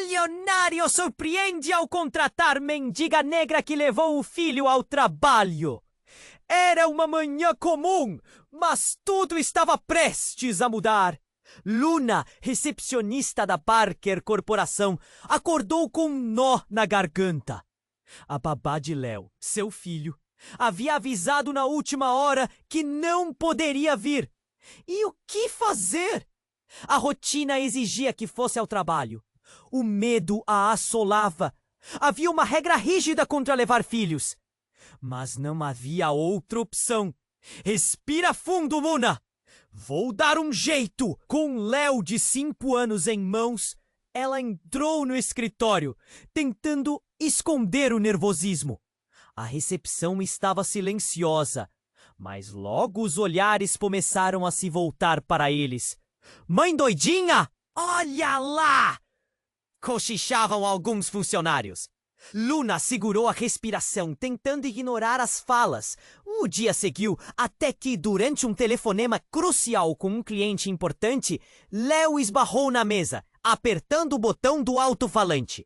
Milionário surpreende ao contratar mendiga negra que levou o filho ao trabalho. Era uma manhã comum, mas tudo estava prestes a mudar. Luna, recepcionista da Parker Corporação, acordou com um nó na garganta. A babá de Léo, seu filho, havia avisado na última hora que não poderia vir. E o que fazer? A rotina exigia que fosse ao trabalho. O medo a assolava. Havia uma regra rígida contra levar filhos. Mas não havia outra opção. Respira fundo, Luna! Vou dar um jeito! Com Léo de 5 anos em mãos, ela entrou no escritório, tentando esconder o nervosismo. A recepção estava silenciosa, mas logo os olhares começaram a se voltar para eles. Mãe doidinha! Olha lá! Cochichavam alguns funcionários. Luna segurou a respiração, tentando ignorar as falas. O dia seguiu até que, durante um telefonema crucial com um cliente importante, Léo esbarrou na mesa, apertando o botão do alto-falante.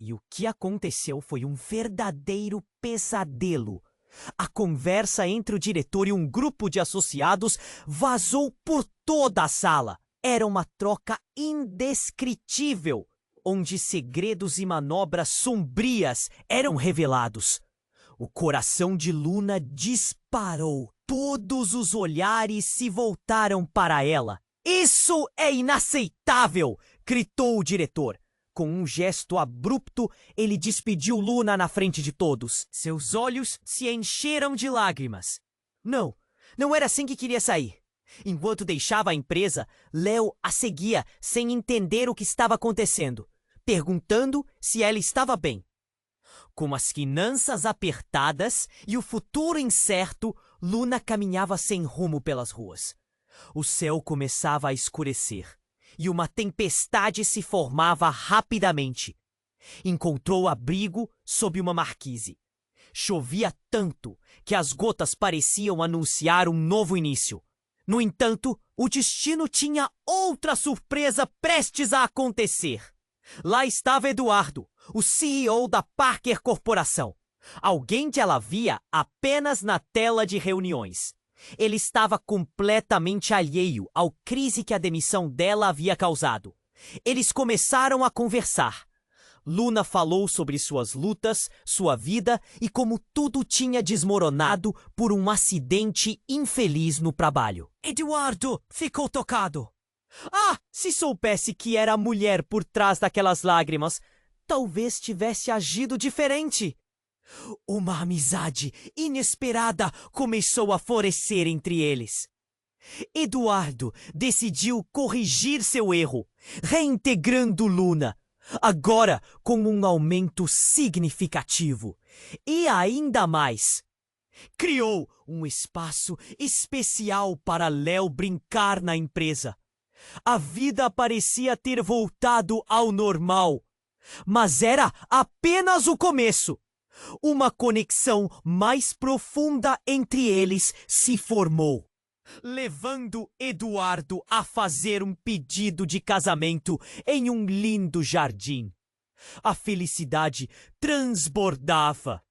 E o que aconteceu foi um verdadeiro pesadelo. A conversa entre o diretor e um grupo de associados vazou por toda a sala. Era uma troca indescritível, onde segredos e manobras sombrias eram revelados. O coração de Luna disparou. Todos os olhares se voltaram para ela. Isso é inaceitável! Gritou o diretor. Com um gesto abrupto, ele despediu Luna na frente de todos. Seus olhos se encheram de lágrimas. Não era assim que queria sair. Enquanto deixava a empresa, Léo a seguia sem entender o que estava acontecendo, perguntando se ela estava bem. Com as finanças apertadas e o futuro incerto, Luna caminhava sem rumo pelas ruas. O céu começava a escurecer e uma tempestade se formava rapidamente. Encontrou abrigo sob uma marquise. Chovia tanto que as gotas pareciam anunciar um novo início. No entanto, o destino tinha outra surpresa prestes a acontecer. Lá estava Eduardo, o CEO da Parker Corporação. Alguém que ela via apenas na tela de reuniões. Ele estava completamente alheio à crise que a demissão dela havia causado. Eles começaram a conversar. Luna falou sobre suas lutas, sua vida e como tudo tinha desmoronado por um acidente infeliz no trabalho. Eduardo ficou tocado. Se soubesse que era a mulher por trás daquelas lágrimas, talvez tivesse agido diferente. Uma amizade inesperada começou a florescer entre eles. Eduardo decidiu corrigir seu erro, reintegrando Luna, agora com um aumento significativo. E ainda mais, criou um espaço especial para Léo brincar na empresa. A vida parecia ter voltado ao normal, mas era apenas o começo. Uma conexão mais profunda entre eles se formou, levando Eduardo a fazer um pedido de casamento em um lindo jardim. A felicidade transbordava.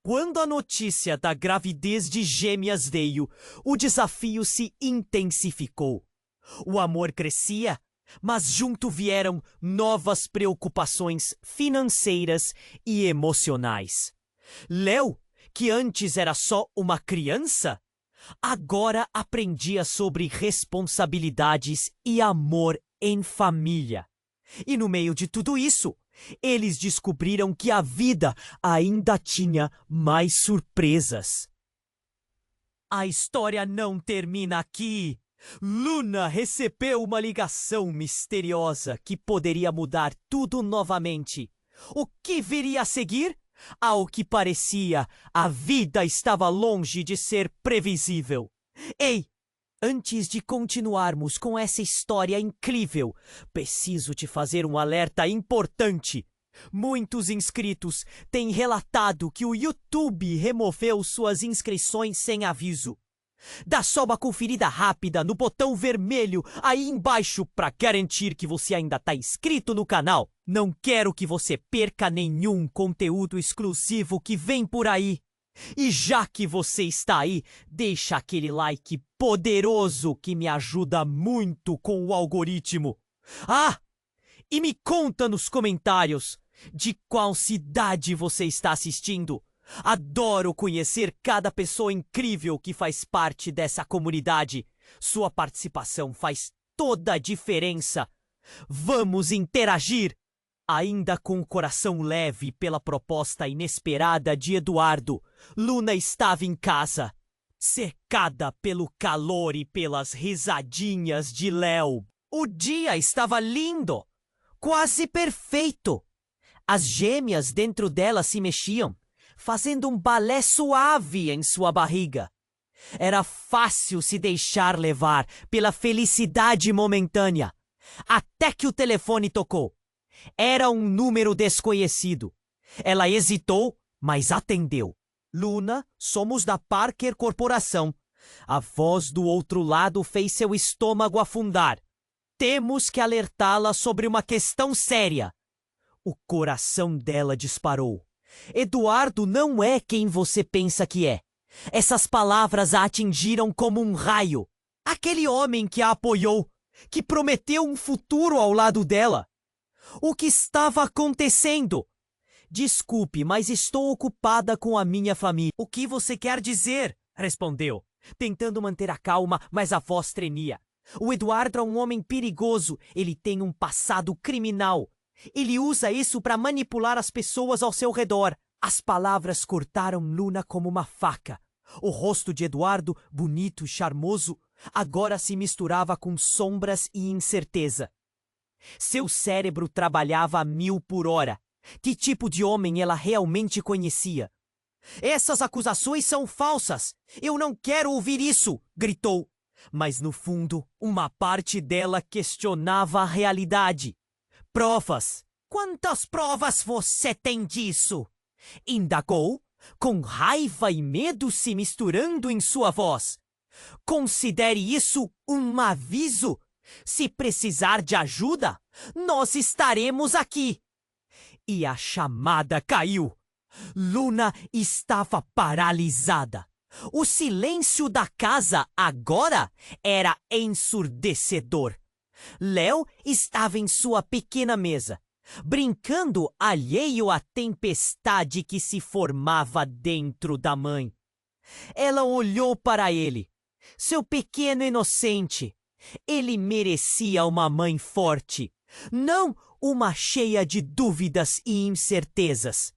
Quando a notícia da gravidez de gêmeas veio, o desafio se intensificou. O amor crescia, mas junto vieram novas preocupações financeiras e emocionais. Léo, que antes era só uma criança, agora aprendia sobre responsabilidades e amor em família. E no meio de tudo isso, eles descobriram que a vida ainda tinha mais surpresas. A história não termina aqui. Luna recebeu uma ligação misteriosa que poderia mudar tudo novamente. O que viria a seguir? Ao que parecia, a vida estava longe de ser previsível. Ei! Antes de continuarmos com essa história incrível, preciso te fazer um alerta importante. Muitos inscritos têm relatado que o YouTube removeu suas inscrições sem aviso. Dá só uma conferida rápida no botão vermelho aí embaixo para garantir que você ainda está inscrito no canal. Não quero que você perca nenhum conteúdo exclusivo que vem por aí. E já que você está aí, deixa aquele like poderoso que me ajuda muito com o algoritmo. Ah! E me conta nos comentários de qual cidade você está assistindo. Adoro conhecer cada pessoa incrível que faz parte dessa comunidade. Sua participação faz toda a diferença. Vamos interagir! Ainda com o coração leve pela proposta inesperada de Eduardo, Luna estava em casa, cercada pelo calor e pelas risadinhas de Léo. O dia estava lindo, quase perfeito. As gêmeas dentro dela se mexiam, fazendo um balé suave em sua barriga. Era fácil se deixar levar pela felicidade momentânea, até que o telefone tocou. Era um número desconhecido. Ela hesitou, mas atendeu. Luna, somos da Parker Corporação. A voz do outro lado fez seu estômago afundar. Temos que alertá-la sobre uma questão séria. O coração dela disparou. Eduardo não é quem você pensa que é. Essas palavras a atingiram como um raio. Aquele homem que a apoiou, que prometeu um futuro ao lado dela. O que estava acontecendo? Desculpe, mas estou ocupada com a minha família. O que você quer dizer? Respondeu, tentando manter a calma, mas a voz tremia. O Eduardo é um homem perigoso. Ele tem um passado criminal. Ele usa isso para manipular as pessoas ao seu redor. As palavras cortaram Luna como uma faca. O rosto de Eduardo, bonito e charmoso, agora se misturava com sombras e incerteza. Seu cérebro trabalhava a 1000 por hora. Que tipo de homem ela realmente conhecia? Essas acusações são falsas. Eu não quero ouvir isso, gritou. Mas no fundo, uma parte dela questionava a realidade. Provas. Quantas provas você tem disso? Indagou, com raiva e medo se misturando em sua voz. Considere isso um aviso. Se precisar de ajuda, nós estaremos aqui. E a chamada caiu. Luna estava paralisada. O silêncio da casa agora era ensurdecedor. Léo estava em sua pequena mesa, brincando alheio à tempestade que se formava dentro da mãe. Ela olhou para ele. Seu pequeno inocente. Ele merecia uma mãe forte, não uma cheia de dúvidas e incertezas.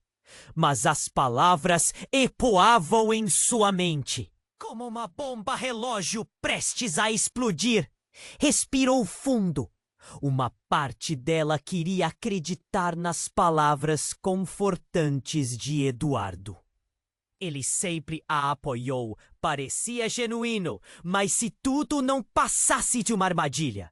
Mas as palavras ecoavam em sua mente. Como uma bomba relógio prestes a explodir. Respirou fundo. Uma parte dela queria acreditar nas palavras confortantes de Eduardo. Ele sempre a apoiou, parecia genuíno, mas se tudo não passasse de uma armadilha?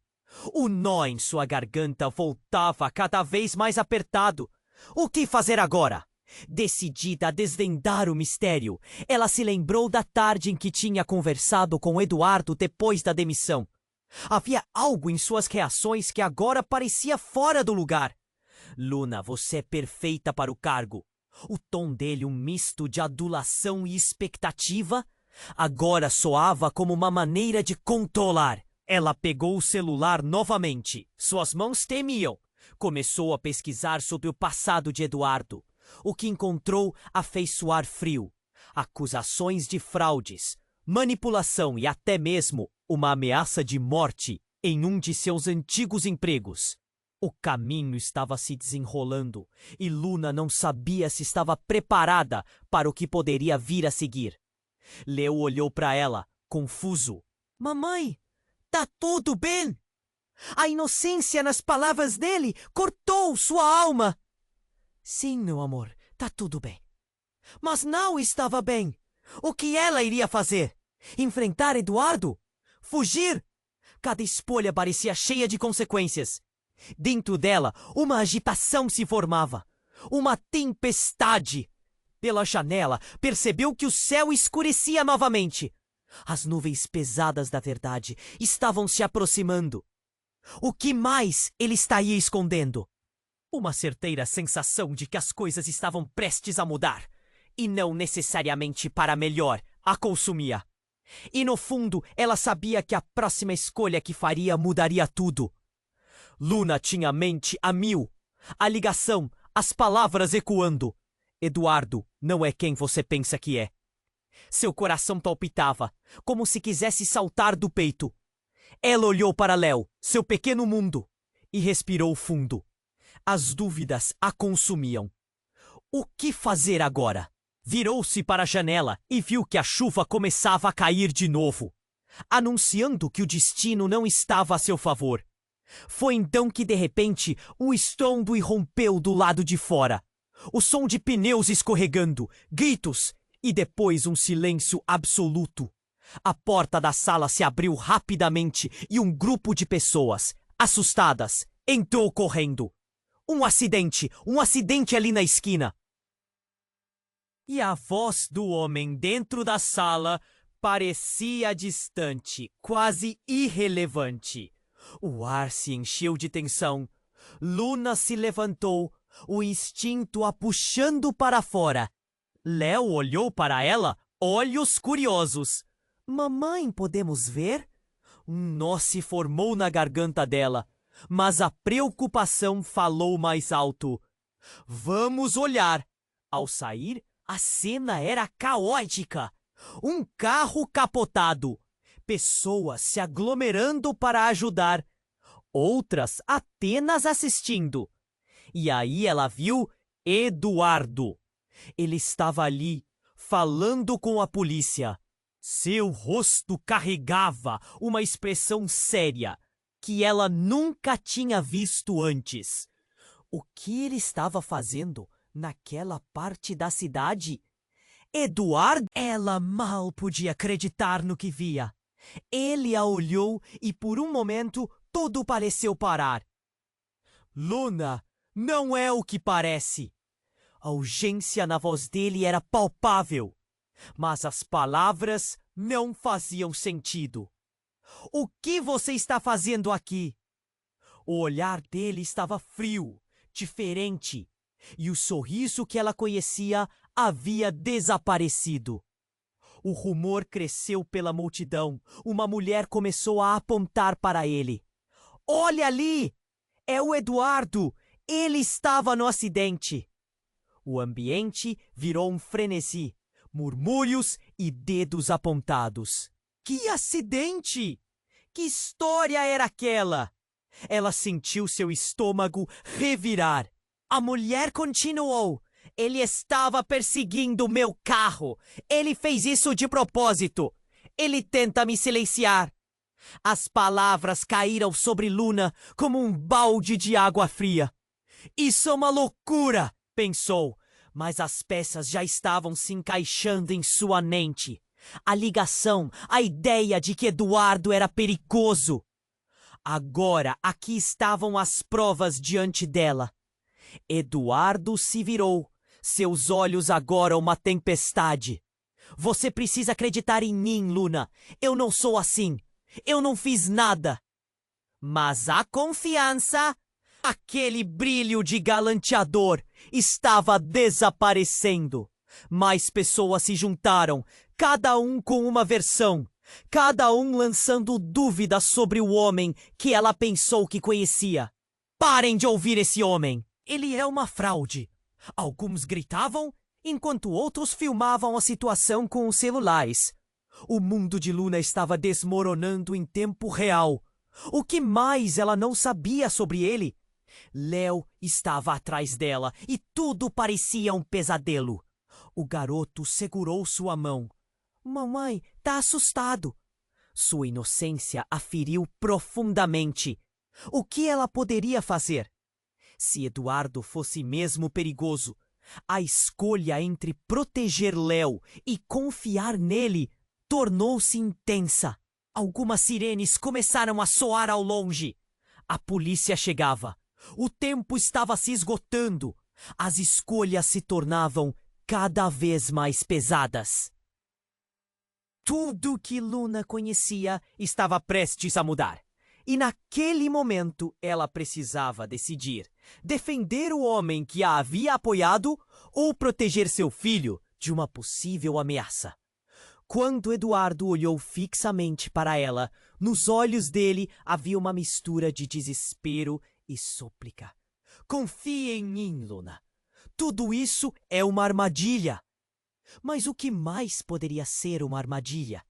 O nó em sua garganta voltava cada vez mais apertado. O que fazer agora? Decidida a desvendar o mistério, ela se lembrou da tarde em que tinha conversado com Eduardo depois da demissão. Havia algo em suas reações que agora parecia fora do lugar. Luna, você é perfeita para o cargo. O tom dele, um misto de adulação e expectativa, agora soava como uma maneira de controlar. Ela pegou o celular novamente. Suas mãos tremiam. Começou a pesquisar sobre o passado de Eduardo. O que encontrou a fez suar frio. Acusações de fraudes, manipulação e até mesmo uma ameaça de morte em um de seus antigos empregos. O caminho estava se desenrolando e Luna não sabia se estava preparada para o que poderia vir a seguir. Leo olhou para ela, confuso. Mamãe, tá tudo bem? A inocência nas palavras dele cortou sua alma. Sim, meu amor, tá tudo bem. Mas não estava bem. O que ela iria fazer? Enfrentar Eduardo? Fugir? Cada escolha parecia cheia de consequências. Dentro dela, uma agitação se formava. Uma tempestade. Pela janela, percebeu que o céu escurecia novamente. As nuvens pesadas da verdade estavam se aproximando. O que mais ele estaria escondendo? Uma certeira sensação de que as coisas estavam prestes a mudar, e não necessariamente para melhor, a consumia. E no fundo, ela sabia que a próxima escolha que faria mudaria tudo. Luna tinha a mente a mil, a ligação, as palavras ecoando. Eduardo não é quem você pensa que é. Seu coração palpitava, como se quisesse saltar do peito. Ela olhou para Léo, seu pequeno mundo, e respirou fundo. As dúvidas a consumiam. O que fazer agora? Virou-se para a janela e viu que a chuva começava a cair de novo, anunciando que o destino não estava a seu favor. Foi então que, de repente, um estrondo irrompeu do lado de fora. O som de pneus escorregando, gritos e depois um silêncio absoluto. A porta da sala se abriu rapidamente e um grupo de pessoas, assustadas, entrou correndo. Um acidente ali na esquina. E a voz do homem dentro da sala parecia distante, quase irrelevante. O ar se encheu de tensão. Luna se levantou, o instinto a puxando para fora. Léo olhou para ela, olhos curiosos. Mamãe, podemos ver? Um nó se formou na garganta dela, mas a preocupação falou mais alto. Vamos olhar. Ao sair, a cena era caótica. Um carro capotado. Pessoas se aglomerando para ajudar. Outras apenas assistindo. E aí ela viu Eduardo. Ele estava ali, falando com a polícia. Seu rosto carregava uma expressão séria que ela nunca tinha visto antes. O que ele estava fazendo naquela parte da cidade? Eduardo? Ela mal podia acreditar no que via. Ele a olhou e por um momento tudo pareceu parar. Luna, não é o que parece. A urgência na voz dele era palpável, mas as palavras não faziam sentido. O que você está fazendo aqui? O olhar dele estava frio, diferente, e o sorriso que ela conhecia havia desaparecido. O rumor cresceu pela multidão. Uma mulher começou a apontar para ele. Olha ali! É o Eduardo! Ele estava no acidente! O ambiente virou um frenesi, murmúrios e dedos apontados. Que acidente! Que história era aquela? Ela sentiu seu estômago revirar. A mulher continuou. Ele estava perseguindo meu carro. Ele fez isso de propósito. Ele tenta me silenciar. As palavras caíram sobre Luna como um balde de água fria. Isso é uma loucura, pensou, mas as peças já estavam se encaixando em sua mente. A ligação, a ideia de que Eduardo era perigoso. Agora, aqui estavam as provas diante dela. Eduardo se virou. Seus olhos agora uma tempestade. Você precisa acreditar em mim, Luna. Eu não sou assim. Eu não fiz nada. Mas a confiança, aquele brilho de galanteador, estava desaparecendo. Mais pessoas se juntaram, cada um com uma versão, cada um lançando dúvidas sobre o homem que ela pensou que conhecia. Parem de ouvir esse homem. Ele é uma fraude. Alguns gritavam, enquanto outros filmavam a situação com os celulares. O mundo de Luna estava desmoronando em tempo real. O que mais ela não sabia sobre ele? Léo estava atrás dela e tudo parecia um pesadelo. O garoto segurou sua mão. Mamãe, tá assustado. Sua inocência a feriu profundamente. O que ela poderia fazer? Se Eduardo fosse mesmo perigoso, a escolha entre proteger Léo e confiar nele tornou-se intensa. Algumas sirenes começaram a soar ao longe. A polícia chegava. O tempo estava se esgotando. As escolhas se tornavam cada vez mais pesadas. Tudo que Luna conhecia estava prestes a mudar. E naquele momento ela precisava decidir: defender o homem que a havia apoiado ou proteger seu filho de uma possível ameaça. Quando Eduardo olhou fixamente para ela, nos olhos dele havia uma mistura de desespero e súplica. Confie em mim, Luna. Tudo isso é uma armadilha. Mas o que mais poderia ser uma armadilha?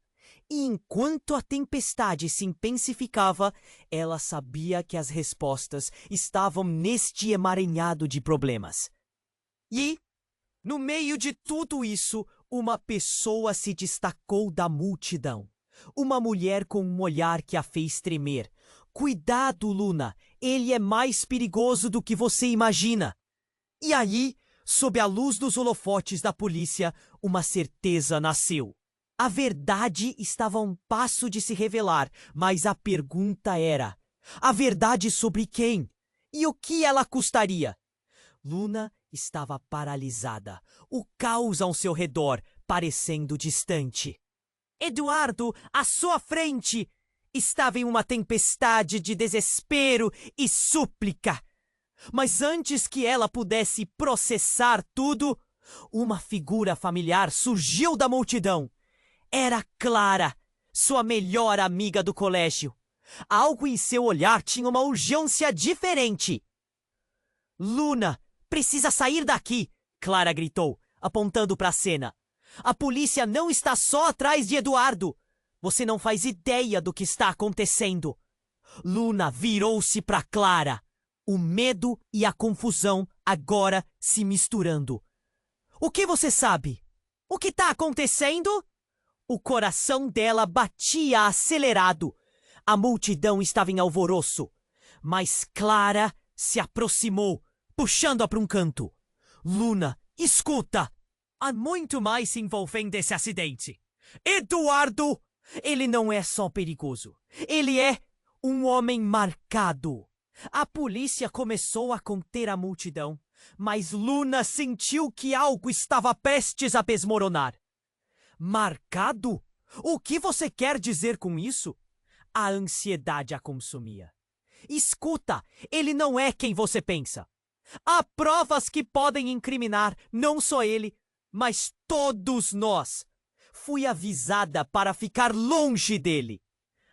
E enquanto a tempestade se intensificava, ela sabia que as respostas estavam neste emaranhado de problemas. E, no meio de tudo isso, uma pessoa se destacou da multidão. Uma mulher com um olhar que a fez tremer. Cuidado, Luna, ele é mais perigoso do que você imagina. E aí, sob a luz dos holofotes da polícia, uma certeza nasceu. A verdade estava a um passo de se revelar, mas a pergunta era: a verdade sobre quem? E o que ela custaria? Luna estava paralisada, o caos ao seu redor parecendo distante. Eduardo, à sua frente, estava em uma tempestade de desespero e súplica. Mas antes que ela pudesse processar tudo, uma figura familiar surgiu da multidão. Era Clara, sua melhor amiga do colégio. Algo em seu olhar tinha uma urgência diferente. Luna, precisa sair daqui, Clara gritou, apontando para a cena. A polícia não está só atrás de Eduardo. Você não faz ideia do que está acontecendo. Luna virou-se para Clara, o medo e a confusão agora se misturando. O que você sabe? O que está acontecendo? O coração dela batia acelerado. A multidão estava em alvoroço. Mas Clara se aproximou, puxando-a para um canto. Luna, escuta! Há muito mais se envolvendo nesse acidente. Eduardo, ele não é só perigoso. Ele é um homem marcado. A polícia começou a conter a multidão, mas Luna sentiu que algo estava prestes a desmoronar. Marcado? O que você quer dizer com isso? A ansiedade a consumia. Escuta, ele não é quem você pensa. Há provas que podem incriminar não só ele, mas todos nós. Fui avisada para ficar longe dele.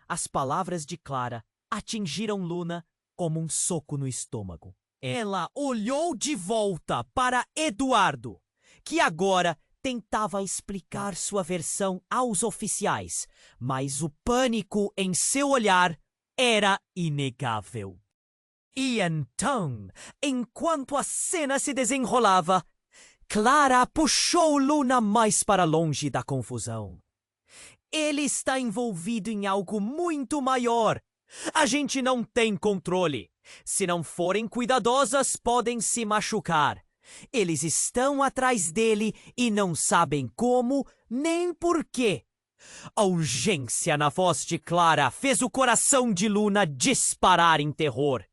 As palavras de Clara atingiram Luna como um soco no estômago. Ela olhou de volta para Eduardo, que agora tentava explicar sua versão aos oficiais, mas o pânico em seu olhar era inegável. E então, enquanto a cena se desenrolava, Clara puxou Luna mais para longe da confusão. Ele está envolvido em algo muito maior. A gente não tem controle. Se não forem cuidadosas, podem se machucar. Eles estão atrás dele e não sabem como nem porquê. A urgência na voz de Clara fez o coração de Luna disparar em terror.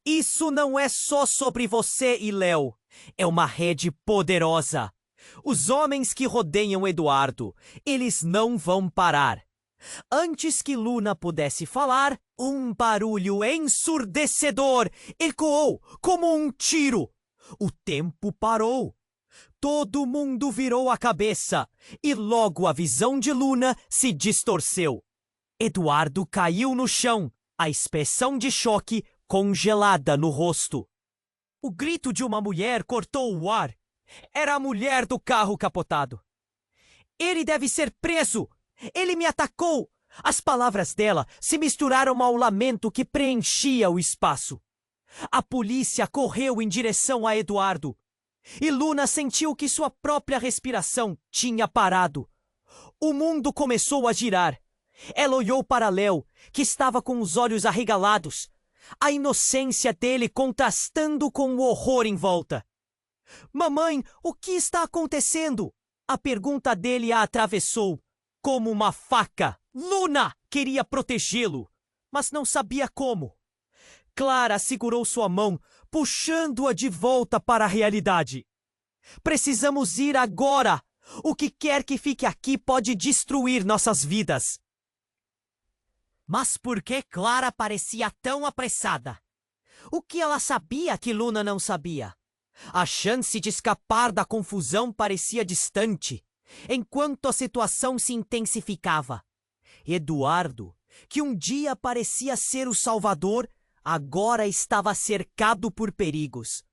Isso não é só sobre você e Léo. É uma rede poderosa. Os homens que rodeiam Eduardo, eles não vão parar. Antes que Luna pudesse falar, um barulho ensurdecedor ecoou como um tiro. O tempo parou. Todo mundo virou a cabeça e logo a visão de Luna se distorceu. Eduardo caiu no chão, a expressão de choque congelada no rosto. O grito de uma mulher cortou o ar. Era a mulher do carro capotado. Ele deve ser preso! Ele me atacou! As palavras dela se misturaram ao lamento que preenchia o espaço. A polícia correu em direção a Eduardo. E Luna sentiu que sua própria respiração tinha parado. O mundo começou a girar. Ela olhou para Léo, que estava com os olhos arregalados, a inocência dele contrastando com o horror em volta. Mamãe, o que está acontecendo? A pergunta dele a atravessou como uma faca. Luna queria protegê-lo, mas não sabia como. Clara segurou sua mão, puxando-a de volta para a realidade. Precisamos ir agora. O que quer que fique aqui pode destruir nossas vidas. Mas por que Clara parecia tão apressada? O que ela sabia que Luna não sabia? A chance de escapar da confusão parecia distante, enquanto a situação se intensificava. Eduardo, que um dia parecia ser o salvador, agora estava cercado por perigos.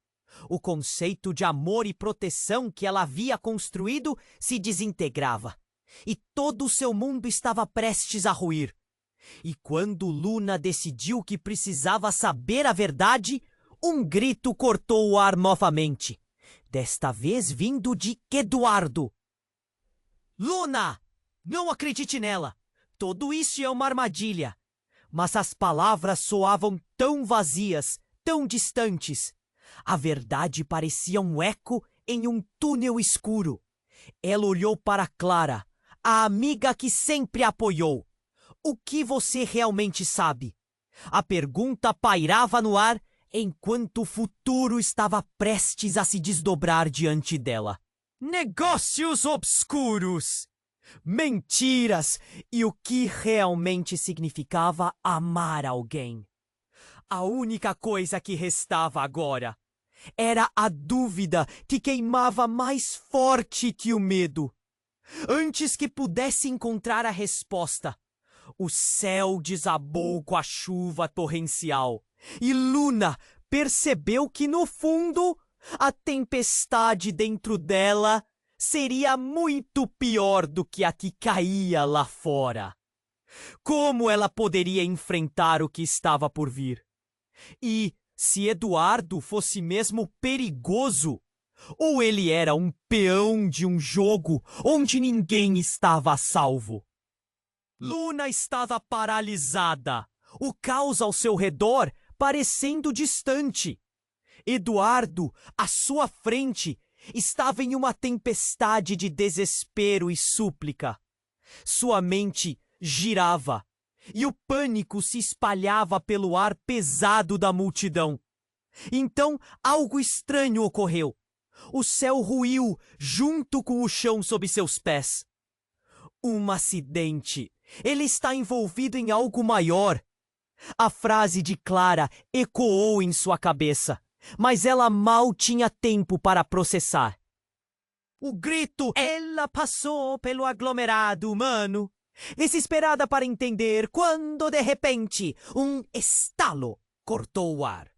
O conceito de amor e proteção que ela havia construído se desintegrava, e todo o seu mundo estava prestes a ruir. E quando Luna decidiu que precisava saber a verdade, um grito cortou o ar novamente, desta vez vindo de Eduardo. Luna! Não acredite nela! Tudo isso é uma armadilha. Mas as palavras soavam tão vazias, tão distantes. A verdade parecia um eco em um túnel escuro. Ela olhou para Clara, a amiga que sempre a apoiou. O que você realmente sabe? A pergunta pairava no ar enquanto o futuro estava prestes a se desdobrar diante dela. Negócios obscuros! Mentiras! E o que realmente significava amar alguém? A única coisa que restava agora era a dúvida que queimava mais forte que o medo. Antes que pudesse encontrar a resposta, o céu desabou com a chuva torrencial e Luna percebeu que, no fundo, a tempestade dentro dela seria muito pior do que a que caía lá fora. Como ela poderia enfrentar o que estava por vir? E se Eduardo fosse mesmo perigoso, ou ele era um peão de um jogo onde ninguém estava a salvo? Luna estava paralisada, o caos ao seu redor parecendo distante. Eduardo, à sua frente, estava em uma tempestade de desespero e súplica. Sua mente girava e o pânico se espalhava pelo ar pesado da multidão. Então, algo estranho ocorreu. O céu ruiu junto com o chão sob seus pés. Um acidente. Ele está envolvido em algo maior. A frase de Clara ecoou em sua cabeça, mas ela mal tinha tempo para processar. O grito "Ela passou pelo aglomerado humano", desesperada para entender, quando de repente um estalo cortou o ar.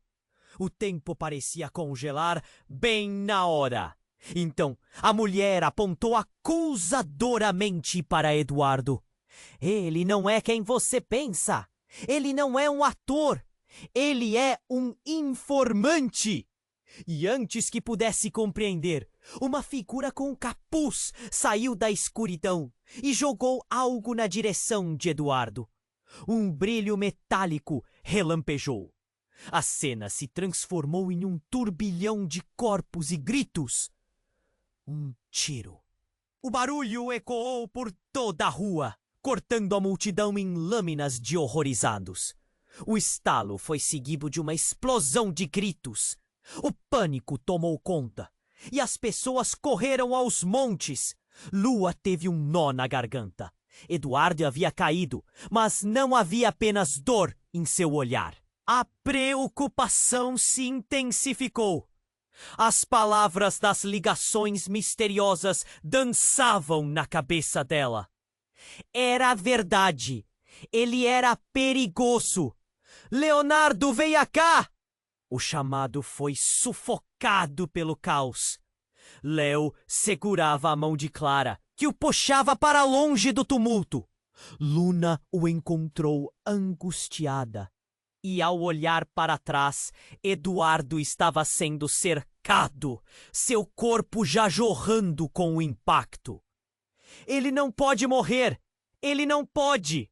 O tempo parecia congelar bem na hora. Então a mulher apontou acusadoramente para Eduardo. Ele não é quem você pensa. Ele não é um ator. Ele é um informante. E antes que pudesse compreender, uma figura com capuz saiu da escuridão e jogou algo na direção de Eduardo. Um brilho metálico relampejou. A cena se transformou em um turbilhão de corpos e gritos. Um tiro. O barulho ecoou por toda a rua, cortando a multidão em lâminas de horrorizados. O estalo foi seguido de uma explosão de gritos. O pânico tomou conta e as pessoas correram aos montes. Lua teve um nó na garganta. Eduardo havia caído, mas não havia apenas dor em seu olhar. A preocupação se intensificou. As palavras das ligações misteriosas dançavam na cabeça dela. Era verdade. Ele era perigoso. Leonardo, venha cá! O chamado foi sufocado pelo caos. Léo segurava a mão de Clara, que o puxava para longe do tumulto. Luna o encontrou angustiada. E ao olhar para trás, Eduardo estava sendo cercado, seu corpo já jorrando com o impacto. Ele não pode morrer! Ele não pode!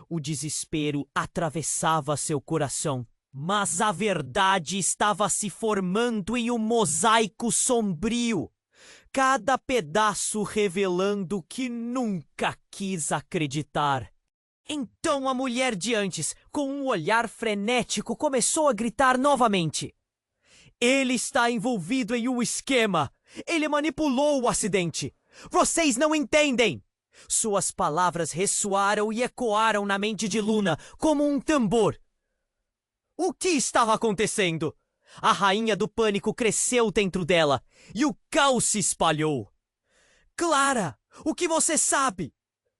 O desespero atravessava seu coração, mas a verdade estava se formando em um mosaico sombrio, cada pedaço revelando que nunca quis acreditar. Então a mulher de antes, com um olhar frenético, começou a gritar novamente. Ele está envolvido em um esquema! Ele manipulou o acidente! Vocês não entendem! Suas palavras ressoaram e ecoaram na mente de Luna como um tambor. O que estava acontecendo? A rainha do pânico cresceu dentro dela e o caos se espalhou. Clara, o que você sabe?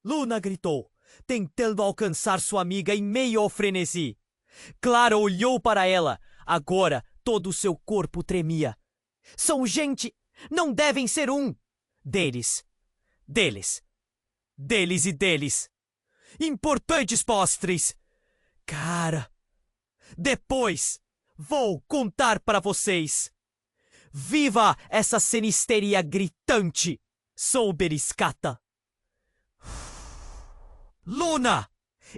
Luna gritou, tentando alcançar sua amiga em meio ao frenesi. Clara olhou para ela. Agora todo o seu corpo tremia. São gente, não devem ser um. Deles e deles. Importantes postres. Cara, depois vou contar para vocês. Viva essa sinisteria gritante! Sou Beriscata. Luna!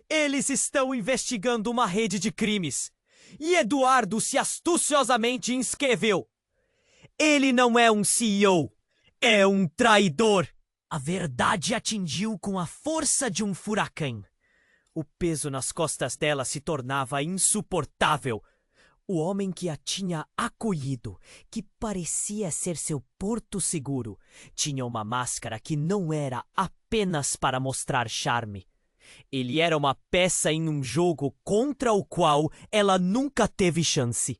Eles estão investigando uma rede de crimes. E Eduardo se astuciosamente inscreveu. Ele não é um CEO. É um traidor. A verdade atingiu com a força de um furacão. O peso nas costas dela se tornava insuportável. O homem que a tinha acolhido, que parecia ser seu porto seguro, tinha uma máscara que não era apenas para mostrar charme. Ele era uma peça em um jogo contra o qual ela nunca teve chance.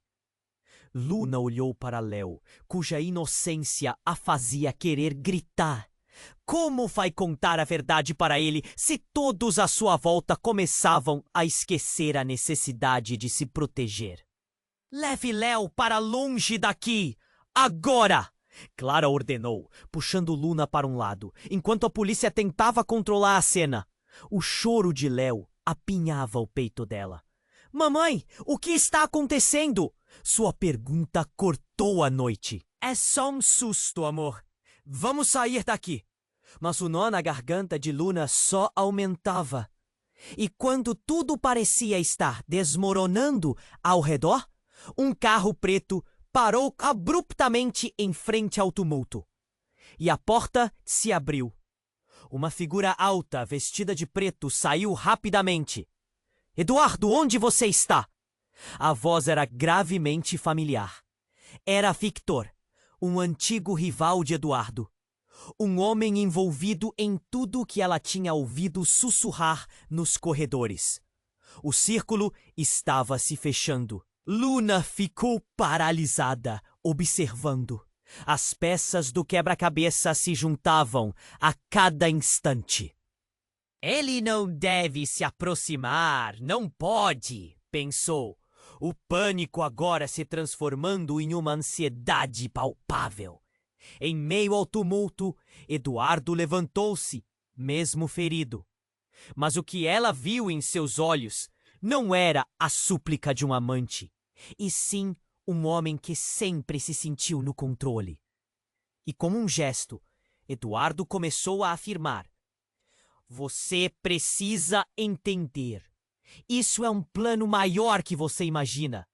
Luna olhou para Léo, cuja inocência a fazia querer gritar. Como vai contar a verdade para ele se todos à sua volta começavam a esquecer a necessidade de se proteger? Leve Léo para longe daqui! Agora! Clara ordenou, puxando Luna para um lado, enquanto a polícia tentava controlar a cena. O choro de Léo apinhava o peito dela. Mamãe, o que está acontecendo? Sua pergunta cortou a noite. É só um susto, amor. Vamos sair daqui. Mas o nó na garganta de Luna só aumentava. E quando tudo parecia estar desmoronando ao redor, um carro preto parou abruptamente em frente ao tumulto. E a porta se abriu. Uma figura alta, vestida de preto, saiu rapidamente. Eduardo, onde você está? A voz era gravemente familiar. Era Victor, um antigo rival de Eduardo. Um homem envolvido em tudo que ela tinha ouvido sussurrar nos corredores. O círculo estava se fechando. Luna ficou paralisada, observando. As peças do quebra-cabeça se juntavam a cada instante. Ele não deve se aproximar, não pode, pensou. O pânico agora se transformando em uma ansiedade palpável. Em meio ao tumulto, Eduardo levantou-se, mesmo ferido. Mas o que ela viu em seus olhos não era a súplica de um amante, e sim um homem que sempre se sentiu no controle. E como um gesto, Eduardo começou a afirmar: você precisa entender. Isso é um plano maior que você imagina.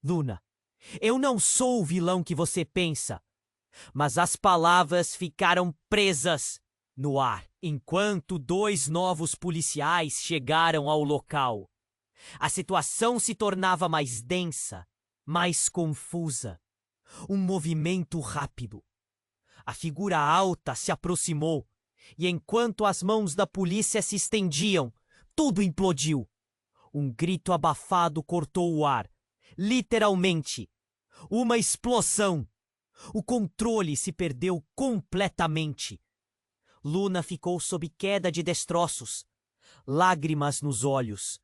Luna, eu não sou o vilão que você pensa. Mas as palavras ficaram presas no ar enquanto 2 novos policiais chegaram ao local. A situação se tornava mais densa, mais confusa. Um movimento rápido. A figura alta se aproximou, e enquanto as mãos da polícia se estendiam, tudo implodiu. Um grito abafado cortou o ar. Literalmente. Uma explosão. O controle se perdeu completamente. Luna ficou sob queda de destroços, lágrimas nos olhos.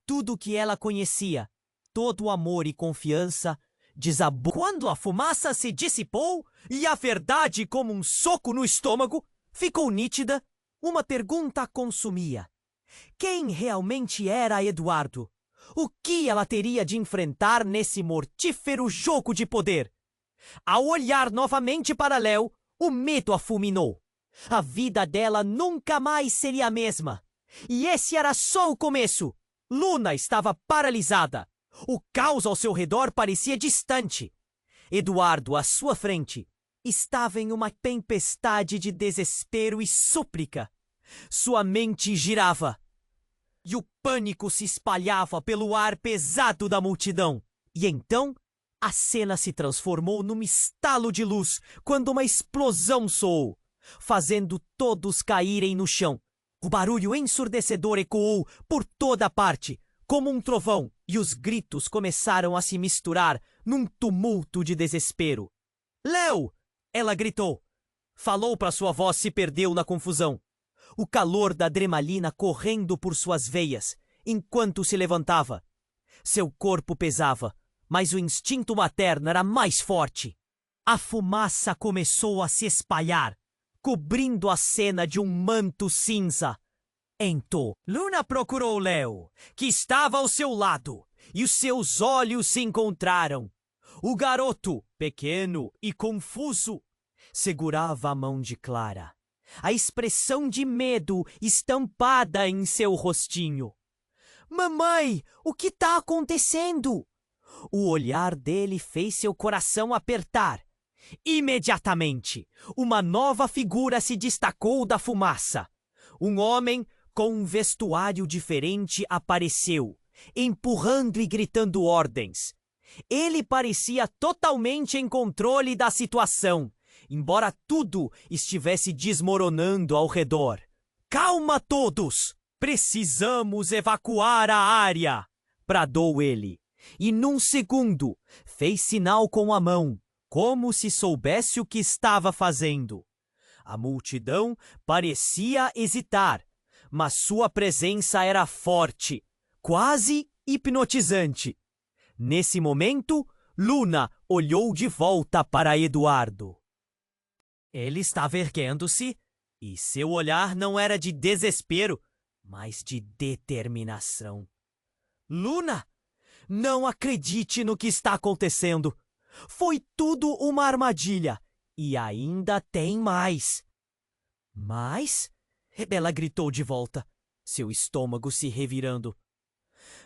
Tudo o que ela conhecia, todo o amor e confiança, desabou. Quando a fumaça se dissipou e a verdade, como um soco no estômago, ficou nítida, uma pergunta a consumia. Quem realmente era Eduardo? O que ela teria de enfrentar nesse mortífero jogo de poder? Ao olhar novamente para Léo, o medo a fulminou. A vida dela nunca mais seria a mesma. E esse era só o começo. Luna estava paralisada. O caos ao seu redor parecia distante. Eduardo, à sua frente, estava em uma tempestade de desespero e súplica. Sua mente girava. E o pânico se espalhava pelo ar pesado da multidão. E então, a cena se transformou num estalo de luz quando uma explosão soou. fazendo todos caírem no chão. O barulho ensurdecedor ecoou por toda parte, como um trovão, e os gritos começaram a se misturar num tumulto de desespero. Léo! Ela gritou. Falou para sua voz se perdeu na confusão. O calor da adrenalina correndo por suas veias, enquanto se levantava. Seu corpo pesava, mas o instinto materno era mais forte. A fumaça começou a se espalhar, cobrindo a cena de um manto cinza. Então, Luna procurou Léo, que estava ao seu lado, e os seus olhos se encontraram. O garoto, pequeno e confuso, segurava a mão de Clara, a expressão de medo estampada em seu rostinho. Mamãe, o que está acontecendo? O olhar dele fez seu coração apertar. Imediatamente, uma nova figura se destacou da fumaça. Um homem com um vestuário diferente apareceu, empurrando e gritando ordens. Ele parecia totalmente em controle da situação, embora tudo estivesse desmoronando ao redor. Calma todos! Precisamos evacuar a área! Bradou ele, e num segundo fez sinal com a mão, como se soubesse o que estava fazendo. A multidão parecia hesitar, mas sua presença era forte, quase hipnotizante. Nesse momento, Luna olhou de volta para Eduardo. Ele estava erguendo-se, e seu olhar não era de desespero, mas de determinação. Luna, não acredite no que está acontecendo. Foi tudo uma armadilha, e ainda tem mais. Mais? Ela gritou de volta, seu estômago se revirando.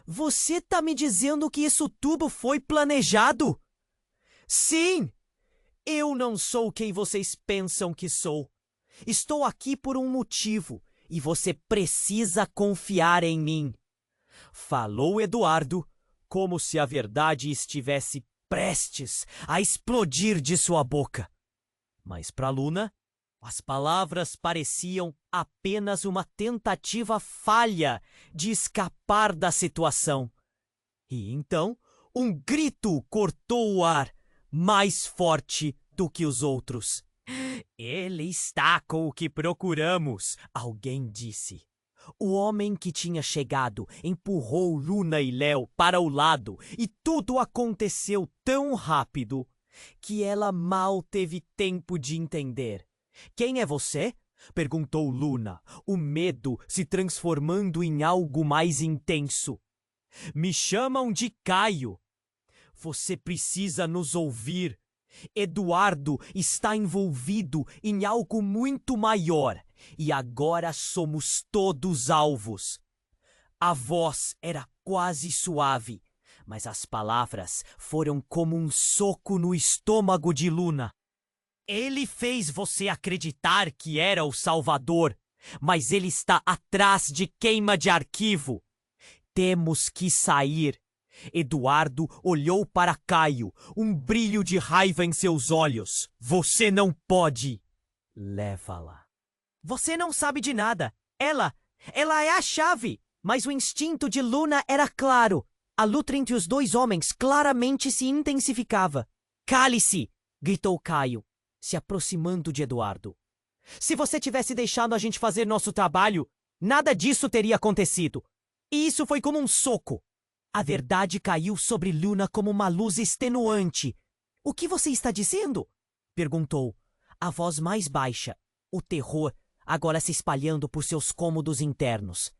Você tá me dizendo que isso tudo foi planejado? Sim! Eu não sou quem vocês pensam que sou. Estou aqui por um motivo, e você precisa confiar em mim. Falou Eduardo, como se a verdade estivesse prestes a explodir de sua boca. Mas para Luna, as palavras pareciam apenas uma tentativa falha de escapar da situação. E então, um grito cortou o ar, mais forte do que os outros. Ele está com o que procuramos, alguém disse. O homem que tinha chegado empurrou Luna e Léo para o lado e tudo aconteceu tão rápido que ela mal teve tempo de entender. Quem é você? Perguntou Luna, o medo se transformando em algo mais intenso. Me chamam de Caio. Você precisa nos ouvir. Eduardo está envolvido em algo muito maior e agora somos todos alvos. A voz era quase suave, mas as palavras foram como um soco no estômago de Luna. Ele fez você acreditar que era o Salvador, mas ele está atrás de queima de arquivo. Temos que sair. Eduardo olhou para Caio, um brilho de raiva em seus olhos. Você não pode. Leva-la. Você não sabe de nada. Ela é a chave. Mas o instinto de Luna era claro. A luta entre os dois homens claramente se intensificava. Cale-se! Gritou Caio, se aproximando de Eduardo. Se você tivesse deixado a gente fazer nosso trabalho, nada disso teria acontecido. E isso foi como um soco. A verdade caiu sobre Luna como uma luz extenuante. O que você está dizendo? Perguntou, a voz mais baixa, o terror agora se espalhando por seus cômodos internos.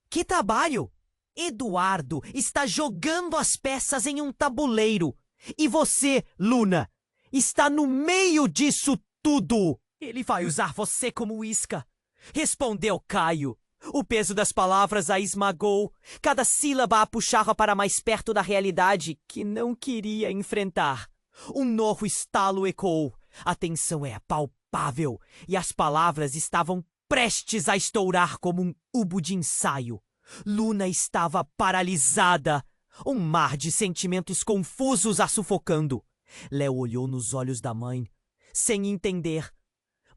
Que trabalho? Eduardo está jogando as peças em um tabuleiro. E você, Luna, está no meio disso tudo. Ele vai usar você como isca. Respondeu Caio. O peso das palavras a esmagou. Cada sílaba a puxava para mais perto da realidade que não queria enfrentar. Um novo estalo ecoou. A tensão é palpável e as palavras estavam prestes a estourar como um tubo de ensaio. Luna estava paralisada. Um mar de sentimentos confusos a sufocando. Léo olhou nos olhos da mãe, sem entender.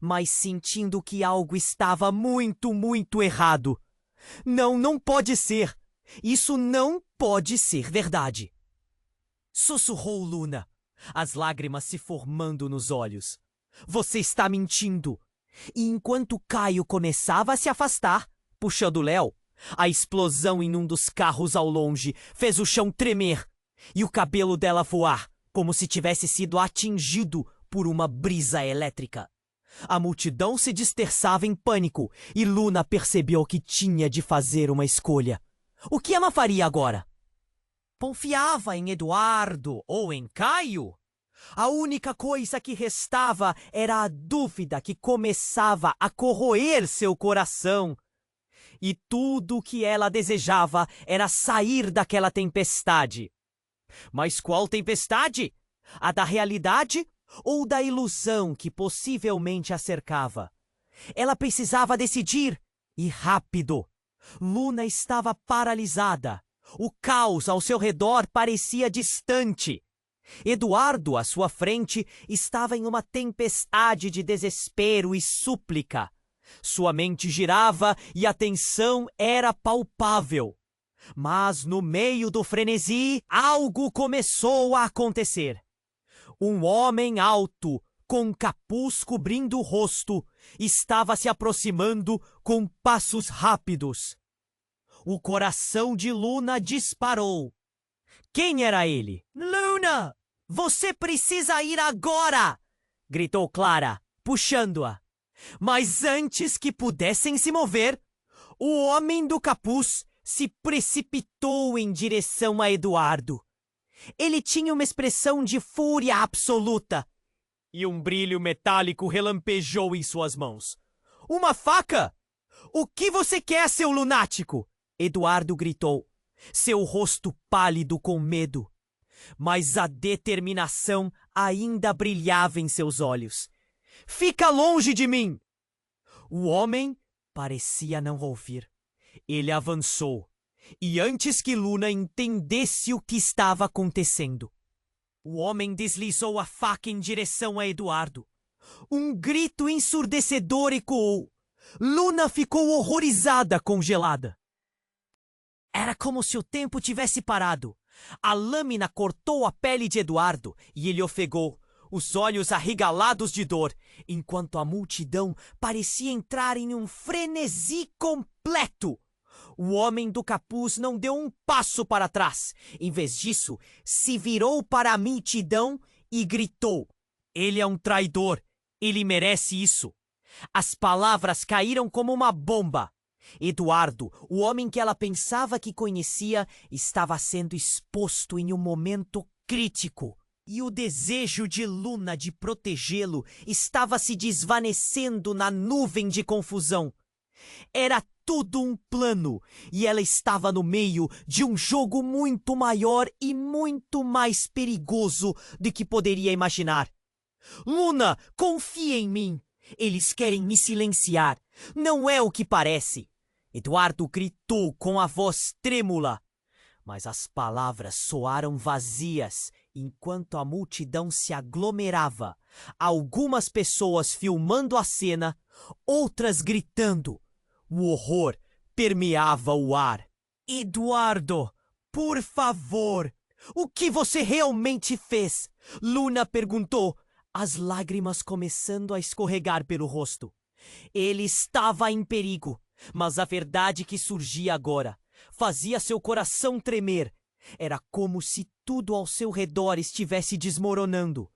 mas sentindo que algo estava muito errado. Não, não pode ser. Isso não pode ser verdade. Sussurrou Luna, as lágrimas se formando nos olhos. Você está mentindo. E enquanto Caio começava a se afastar, puxando Léo, a explosão em um dos carros ao longe fez o chão tremer e o cabelo dela voar, como se tivesse sido atingido por uma brisa elétrica. A multidão se dispersava em pânico e Luna percebeu que tinha de fazer uma escolha. O que ela faria agora? Confiava em Eduardo ou em Caio? A única coisa que restava era a dúvida que começava a corroer seu coração. E tudo o que ela desejava era sair daquela tempestade. Mas qual tempestade? A da realidade ou da ilusão que possivelmente a cercava? Ela precisava decidir, e rápido. Luna estava paralisada. O caos ao seu redor parecia distante. Eduardo, à sua frente, estava em uma tempestade de desespero e súplica. Sua mente girava e a tensão era palpável. Mas no meio do frenesi, algo começou a acontecer. Um homem alto, com capuz cobrindo o rosto, estava se aproximando com passos rápidos. O coração de Luna disparou. Quem era ele? Luna! Você precisa ir agora! Gritou Clara, puxando-a. Mas antes que pudessem se mover, o homem do capuz se precipitou em direção a Eduardo. Ele tinha uma expressão de fúria absoluta e um brilho metálico relampejou em suas mãos. Uma faca? O que você quer, seu lunático? Eduardo gritou, seu rosto pálido com medo. Mas a determinação ainda brilhava em seus olhos. Fica longe de mim! O homem parecia não ouvir. Ele avançou, e antes que Luna entendesse o que estava acontecendo, o homem deslizou a faca em direção a Eduardo. Um grito ensurdecedor ecoou. Luna ficou horrorizada, congelada. Era como se o tempo tivesse parado. A lâmina cortou a pele de Eduardo e ele ofegou, os olhos arregalados de dor, enquanto a multidão parecia entrar em um frenesi completo. O homem do capuz não deu um passo para trás. Em vez disso, se virou para a multidão e gritou: ele é um traidor. Ele merece isso. As palavras caíram como uma bomba. Eduardo, o homem que ela pensava que conhecia, estava sendo exposto em um momento crítico. E o desejo de Luna de protegê-lo estava se desvanecendo na nuvem de confusão. Era tudo um plano, e ela estava no meio de um jogo muito maior e muito mais perigoso do que poderia imaginar. Luna, confia em mim. Eles querem me silenciar. Não é o que parece. Eduardo gritou com a voz trêmula, mas as palavras soaram vazias enquanto a multidão se aglomerava, algumas pessoas filmando a cena, outras gritando. O horror permeava o ar. Eduardo, por favor, o que você realmente fez? Luna perguntou, as lágrimas começando a escorregar pelo rosto. Ele estava em perigo. Mas a verdade que surgia agora fazia seu coração tremer. Era como se tudo ao seu redor estivesse desmoronando.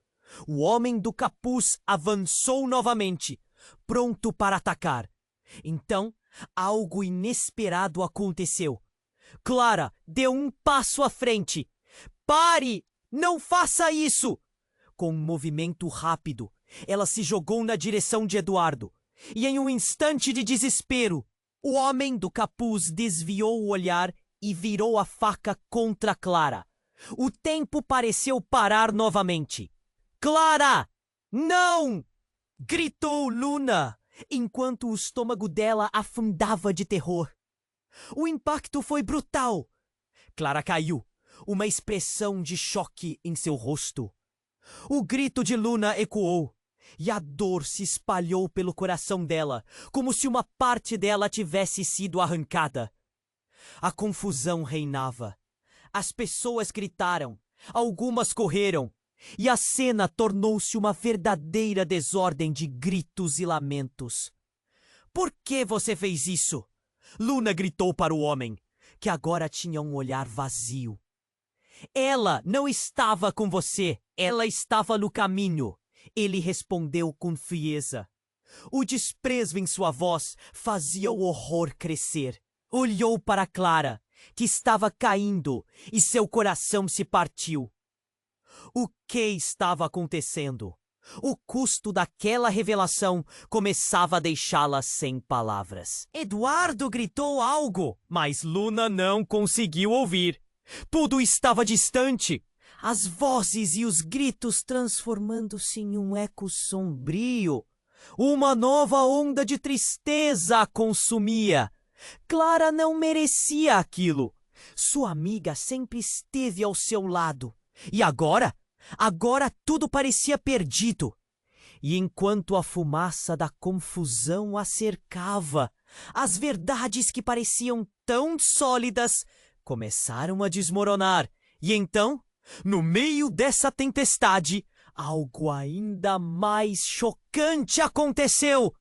O homem do capuz avançou novamente, pronto para atacar. Então, algo inesperado aconteceu. Clara deu um passo à frente. Pare! Não faça isso! Com um movimento rápido, ela se jogou na direção de Eduardo. E em um instante de desespero, o homem do capuz desviou o olhar e virou a faca contra Clara. O tempo pareceu parar novamente. Clara! Não! Gritou Luna, enquanto o estômago dela afundava de terror. O impacto foi brutal. Clara caiu, uma expressão de choque em seu rosto. O grito de Luna ecoou. e a dor se espalhou pelo coração dela, como se uma parte dela tivesse sido arrancada. A confusão reinava. As pessoas gritaram, algumas correram, e a cena tornou-se uma verdadeira desordem de gritos e lamentos. Por que você fez isso? Luna gritou para o homem, que agora tinha um olhar vazio. Ela não estava com você, ela estava no caminho. Ele respondeu com frieza. O desprezo em sua voz fazia o horror crescer. Olhou para Clara, que estava caindo, e seu coração se partiu. O que estava acontecendo? O custo daquela revelação começava a deixá-la sem palavras. Eduardo gritou algo, mas Luna não conseguiu ouvir. Tudo estava distante. As vozes e os gritos transformando-se em um eco sombrio. Uma nova onda de tristeza a consumia. Clara não merecia aquilo. Sua amiga sempre esteve ao seu lado. E agora tudo parecia perdido. E enquanto a fumaça da confusão a cercava, as verdades que pareciam tão sólidas começaram a desmoronar. E então, no meio dessa tempestade, algo ainda mais chocante aconteceu.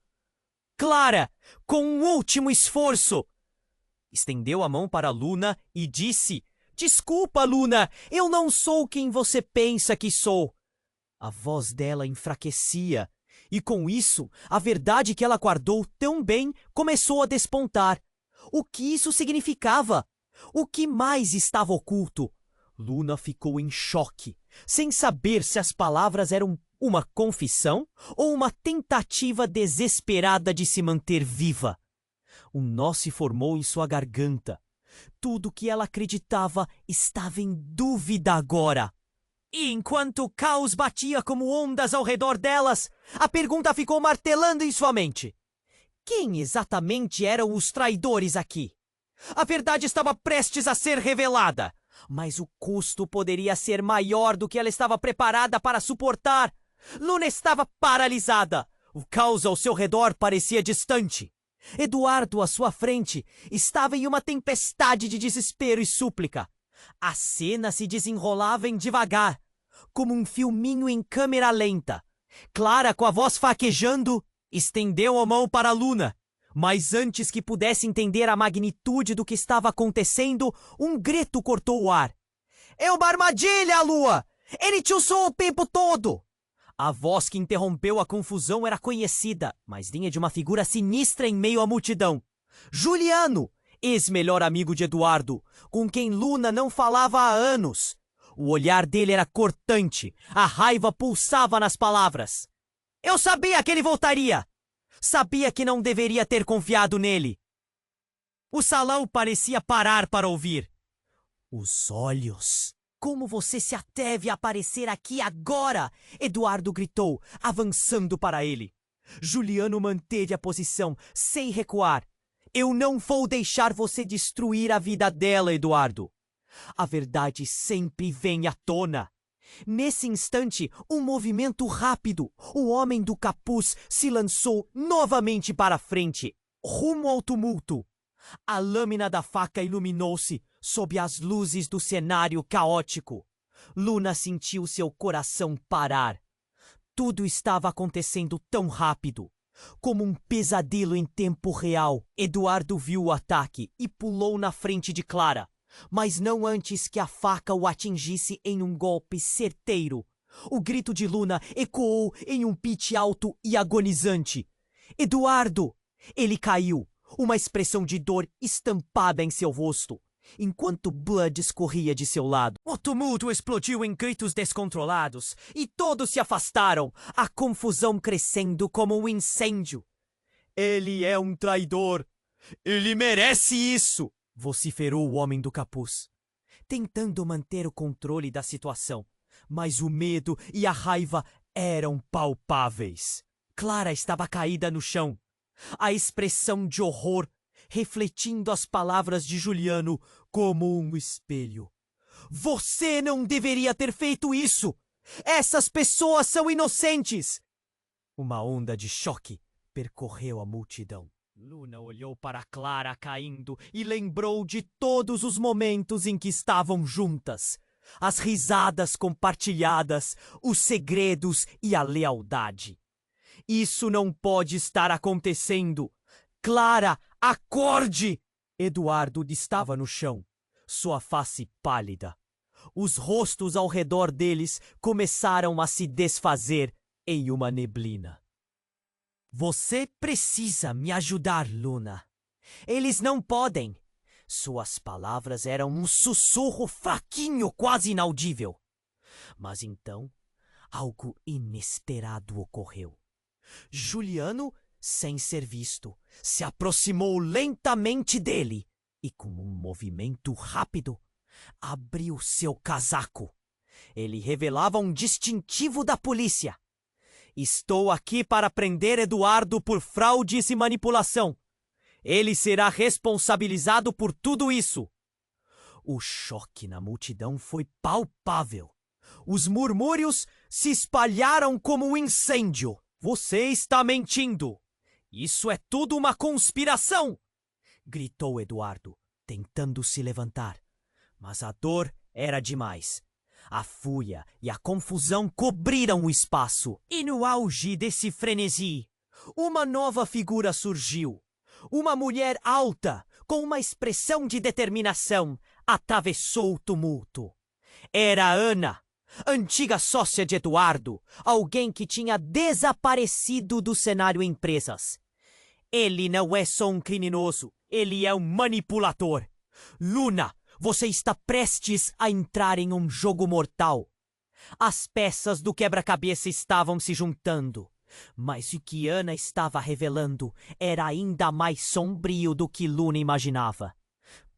Clara, com um último esforço, estendeu a mão para Luna e disse: "Desculpa, Luna, eu não sou quem você pensa que sou." A voz dela enfraquecia, e com isso, a verdade que ela guardou tão bem começou a despontar. O que isso significava? O que mais estava oculto? Luna ficou em choque, sem saber se as palavras eram uma confissão ou uma tentativa desesperada de se manter viva. Um nó se formou em sua garganta. Tudo que ela acreditava estava em dúvida agora. E enquanto o caos batia como ondas ao redor delas, a pergunta ficou martelando em sua mente. Quem exatamente eram os traidores aqui? A verdade estava prestes a ser revelada, mas o custo poderia ser maior do que ela estava preparada para suportar. Luna estava paralisada. O caos ao seu redor parecia distante. Eduardo, à sua frente, estava em uma tempestade de desespero e súplica. A cena se desenrolava em devagar, como um filminho em câmera lenta. Clara, com a voz faquejando, estendeu a mão para Luna. Mas antes que pudesse entender a magnitude do que estava acontecendo, um grito cortou o ar. "É uma armadilha, Lua! Ele te usou o tempo todo!" A voz que interrompeu a confusão era conhecida, mas vinha de uma figura sinistra em meio à multidão. Juliano, ex-melhor amigo de Eduardo, com quem Luna não falava há anos. O olhar dele era cortante, a raiva pulsava nas palavras. "Eu sabia que ele voltaria! Sabia que não deveria ter confiado nele." O salão parecia parar para ouvir. "Os olhos! Como você se atreve a aparecer aqui agora?" Eduardo gritou, avançando para ele. Juliano manteve a posição, sem recuar. "Eu não vou deixar você destruir a vida dela, Eduardo. A verdade sempre vem à tona." Nesse instante, um movimento rápido. O homem do capuz se lançou novamente para a frente, rumo ao tumulto. A lâmina da faca iluminou-se sob as luzes do cenário caótico. Luna sentiu seu coração parar. Tudo estava acontecendo tão rápido, como um pesadelo em tempo real. Eduardo viu o ataque e pulou na frente de Clara, mas não antes que a faca o atingisse em um golpe certeiro. O grito de Luna ecoou em um pite alto e agonizante. "Eduardo!" Ele caiu, uma expressão de dor estampada em seu rosto, enquanto Blood escorria de seu lado. O tumulto explodiu em gritos descontrolados e todos se afastaram, a confusão crescendo como um incêndio. "Ele é um traidor! Ele merece isso!" vociferou o homem do capuz, tentando manter o controle da situação, mas o medo e a raiva eram palpáveis. Clara estava caída no chão, a expressão de horror refletindo as palavras de Juliano como um espelho. "Você não deveria ter feito isso! Essas pessoas são inocentes!" Uma onda de choque percorreu a multidão. Luna olhou para Clara caindo e lembrou de todos os momentos em que estavam juntas. As risadas compartilhadas, os segredos e a lealdade. Isso não pode estar acontecendo. Clara, acorde! Eduardo estava no chão, sua face pálida. Os rostos ao redor deles começaram a se desfazer em uma neblina. Você precisa me ajudar, Luna. Eles não podem. Suas palavras eram um sussurro fraquinho, quase inaudível. Mas então, algo inesperado ocorreu. Juliano, sem ser visto, se aproximou lentamente dele e, com um movimento rápido, abriu seu casaco. Ele revelava um distintivo da polícia. Estou aqui para prender Eduardo por fraudes e manipulação. Ele será responsabilizado por tudo isso. O choque na multidão foi palpável. Os murmúrios se espalharam como um incêndio. Você está mentindo! Isso é tudo uma conspiração! Gritou Eduardo, tentando se levantar. Mas a dor era demais. A fúria e a confusão cobriram o espaço. E no auge desse frenesi, uma nova figura surgiu. Uma mulher alta, com uma expressão de determinação, atravessou o tumulto. Era Ana, antiga sócia de Eduardo, alguém que tinha desaparecido do cenário empresas. Ele não é só um criminoso, ele é um manipulador. Luna, você está prestes a entrar em um jogo mortal. As peças do quebra-cabeça estavam se juntando, mas o que Ana estava revelando era ainda mais sombrio do que Luna imaginava.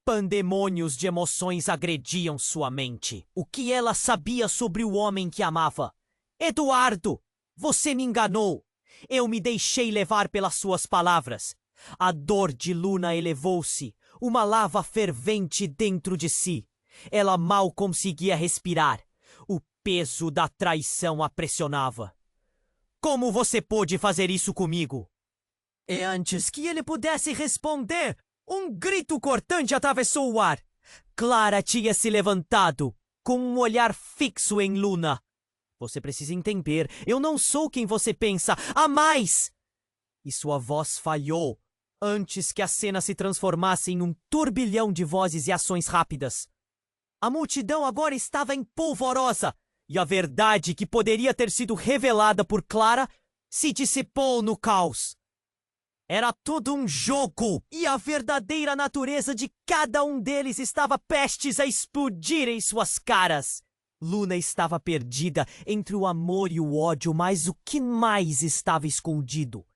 Pandemônios de emoções agrediam sua mente. O que ela sabia sobre o homem que amava? Eduardo, você me enganou. Eu me deixei levar pelas suas palavras. A dor de Luna elevou-se, uma lava fervente dentro de si. Ela mal conseguia respirar. O peso da traição a pressionava. Como você pôde fazer isso comigo? E antes que ele pudesse responder, um grito cortante atravessou o ar. Clara tinha se levantado, com um olhar fixo em Luna. Você precisa entender, eu não sou quem você pensa. Há mais! E sua voz falhou, antes que a cena se transformasse em um turbilhão de vozes e ações rápidas. A multidão agora estava em polvorosa, e a verdade que poderia ter sido revelada por Clara se dissipou no caos. Era tudo um jogo, e a verdadeira natureza de cada um deles estava prestes a explodir em suas caras. Luna estava perdida entre o amor e o ódio, mas o que mais estava escondido?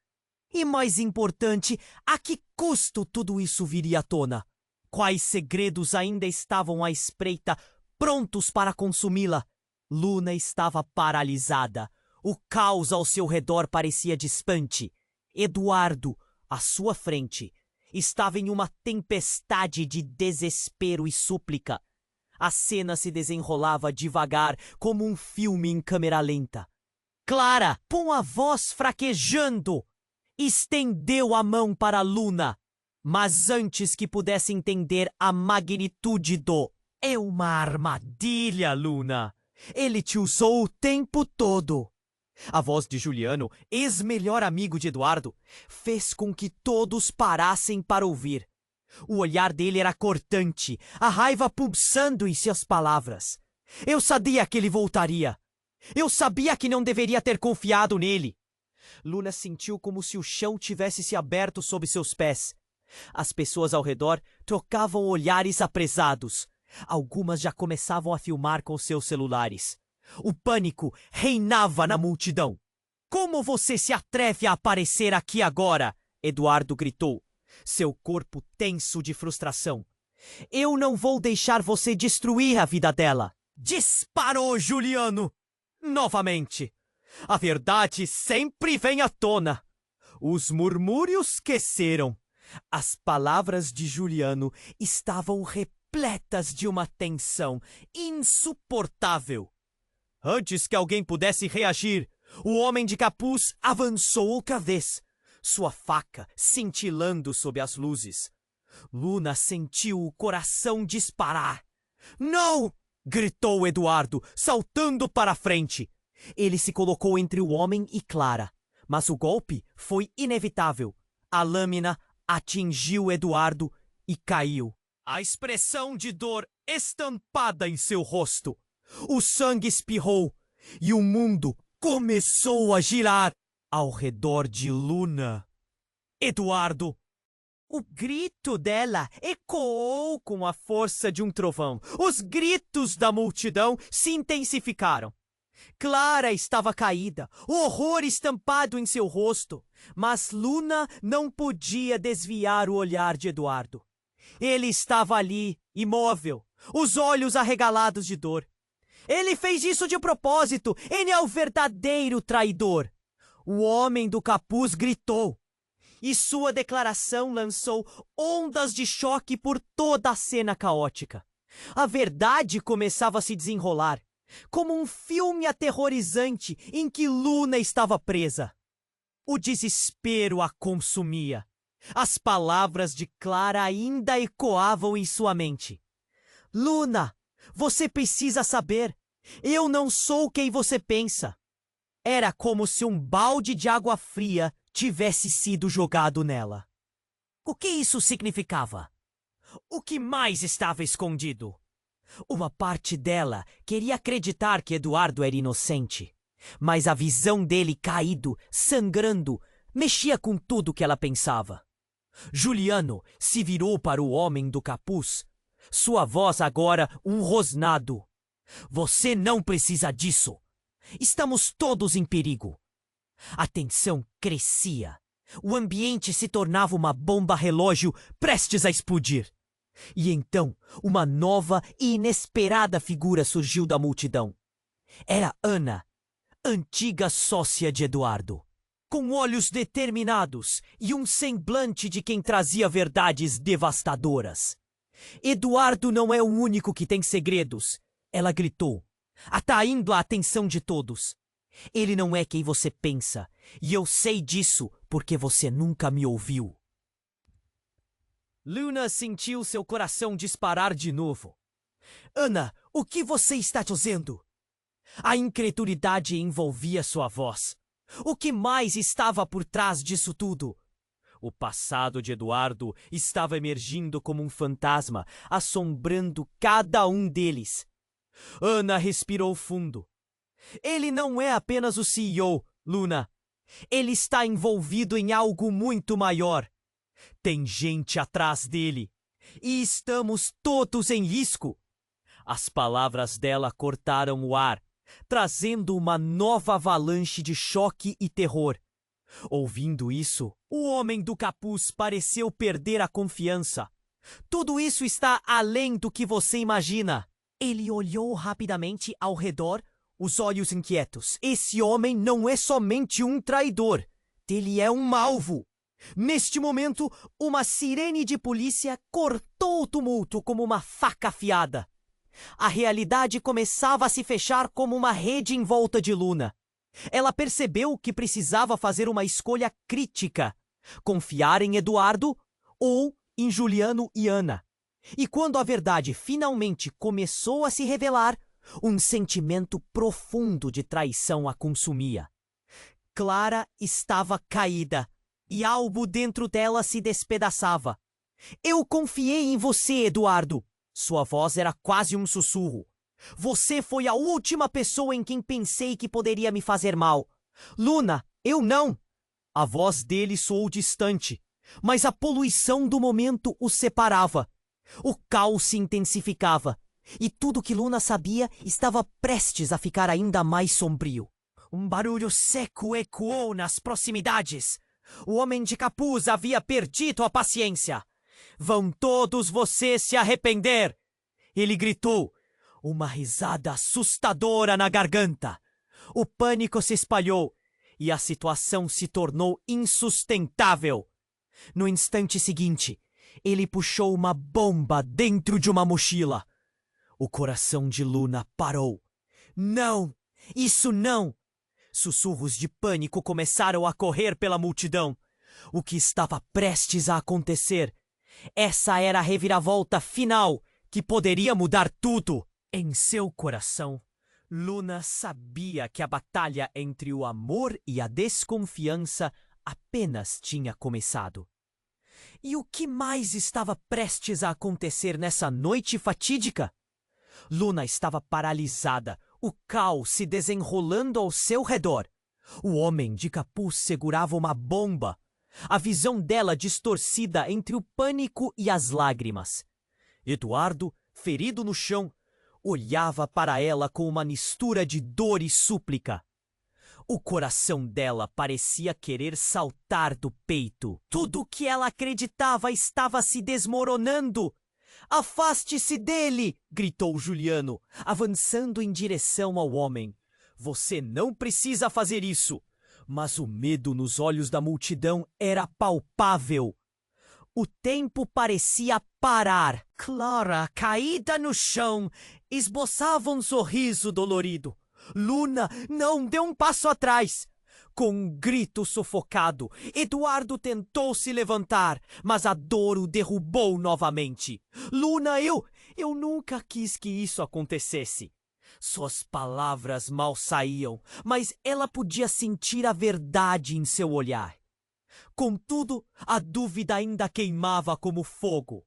E mais importante, a que custo tudo isso viria à tona? Quais segredos ainda estavam à espreita, prontos para consumi-la? Luna estava paralisada. O caos ao seu redor parecia distante. Eduardo, à sua frente, estava em uma tempestade de desespero e súplica. A cena se desenrolava devagar, como um filme em câmera lenta. Clara, com a voz fraquejando, estendeu a mão para Luna, mas antes que pudesse entender a magnitude do "É uma armadilha, Luna! Ele te usou o tempo todo!" A voz de Juliano, ex-melhor amigo de Eduardo, fez com que todos parassem para ouvir. O olhar dele era cortante, a raiva pulsando em suas palavras. Eu sabia que ele voltaria. Eu sabia que não deveria ter confiado nele. Luna sentiu como se o chão tivesse se aberto sob seus pés. As pessoas ao redor trocavam olhares apresados. Algumas já começavam a filmar com seus celulares. O pânico reinava na multidão. "Como você se atreve a aparecer aqui agora?" Eduardo gritou, seu corpo tenso de frustração. "Eu não vou deixar você destruir a vida dela." Disparou Juliano. Novamente. A verdade sempre vem à tona. Os murmúrios cresceram. As palavras de Juliano estavam repletas de uma tensão insuportável. Antes que alguém pudesse reagir, O homem de capuz avançou outra vez, sua faca cintilando sob as luzes. Luna sentiu o coração disparar. Não! Gritou Eduardo, saltando para a frente. Ele se colocou entre o homem e Clara, mas o golpe foi inevitável. A lâmina atingiu Eduardo e caiu. A expressão de dor estampada em seu rosto. O sangue espirrou e o mundo começou a girar ao redor de Luna. Eduardo! O grito dela ecoou com a força de um trovão. Os gritos da multidão se intensificaram. Clara estava caída, horror estampado em seu rosto, mas Luna não podia desviar o olhar de Eduardo. Ele estava ali, imóvel, os olhos arregalados de dor. Ele fez isso de propósito. Ele é o verdadeiro traidor. O homem do capuz gritou. E sua declaração lançou ondas de choque por toda a cena caótica. A verdade começava a se desenrolar, como um filme aterrorizante em que Luna estava presa. O desespero a consumia. As palavras de Clara ainda ecoavam em sua mente. Luna, você precisa saber. Eu não sou quem você pensa. Era como se um balde de água fria tivesse sido jogado nela. O que isso significava? O que mais estava escondido? Uma parte dela queria acreditar que Eduardo era inocente, mas a visão dele caído, sangrando, mexia com tudo que ela pensava. Juliano se virou para o homem do capuz, sua voz agora um rosnado. Você não precisa disso. Estamos todos em perigo. A tensão crescia. O ambiente se tornava uma bomba relógio prestes a explodir. E então, uma nova e inesperada figura surgiu da multidão. Era Ana, antiga sócia de Eduardo. Com olhos determinados e um semblante de quem trazia verdades devastadoras. Eduardo não é o único que tem segredos, ela gritou, atraindo a atenção de todos. Ele não é quem você pensa, e eu sei disso porque você nunca me ouviu. Luna sentiu seu coração disparar de novo. Ana, o que você está dizendo? A incredulidade envolvia sua voz. O que mais estava por trás disso tudo? O passado de Eduardo estava emergindo como um fantasma, assombrando cada um deles. Ana respirou fundo. Ele não é apenas o CEO, Luna. Ele está envolvido em algo muito maior. Tem gente atrás dele. E estamos todos em risco. As palavras dela cortaram o ar, trazendo uma nova avalanche de choque e terror. Ouvindo isso, o homem do capuz pareceu perder a confiança. Tudo isso está além do que você imagina. Ele olhou rapidamente ao redor, os olhos inquietos. Esse homem não é somente um traidor. Ele é um alvo. Neste momento, uma sirene de polícia cortou o tumulto como uma faca afiada. A realidade começava a se fechar como uma rede em volta de Luna. Ela percebeu que precisava fazer uma escolha crítica: confiar em Eduardo ou em Juliano e Ana. E quando a verdade finalmente começou a se revelar, um sentimento profundo de traição a consumia. Clara estava caída e algo dentro dela se despedaçava. Eu confiei em você, Eduardo. Sua voz era quase um sussurro. Você foi a última pessoa em quem pensei que poderia me fazer mal. Luna, eu não. A voz dele soou distante, mas a poluição do momento os separava. O caos se intensificava, e tudo que Luna sabia estava prestes a ficar ainda mais sombrio. Um barulho seco ecoou nas proximidades. O homem de capuz havia perdido a paciência. Vão todos vocês se arrepender! Ele gritou, uma risada assustadora na garganta. O pânico se espalhou e a situação se tornou insustentável. No instante seguinte, ele puxou uma bomba dentro de uma mochila. O coração de Luna parou. Não! Isso não! Sussurros de pânico começaram a correr pela multidão. O que estava prestes a acontecer? Essa era a reviravolta final que poderia mudar tudo. Em seu coração, Luna sabia que a batalha entre o amor e a desconfiança apenas tinha começado. E o que mais estava prestes a acontecer nessa noite fatídica? Luna estava paralisada, o caos se desenrolando ao seu redor. O homem de capuz segurava uma bomba, a visão dela distorcida entre o pânico e as lágrimas. Eduardo, ferido no chão, olhava para ela com uma mistura de dor e súplica. O coração dela parecia querer saltar do peito. Tudo o que ela acreditava estava se desmoronando. "Afaste-se dele!" gritou Juliano, avançando em direção ao homem. "Você não precisa fazer isso!" Mas o medo nos olhos da multidão era palpável. O tempo parecia parar. Clara, caída no chão, esboçava um sorriso dolorido. Luna não deu um passo atrás. Com um grito sufocado, Eduardo tentou se levantar, mas a dor o derrubou novamente. "Luna, eu nunca quis que isso acontecesse." Suas palavras mal saíam, mas ela podia sentir a verdade em seu olhar. Contudo, a dúvida ainda queimava como fogo.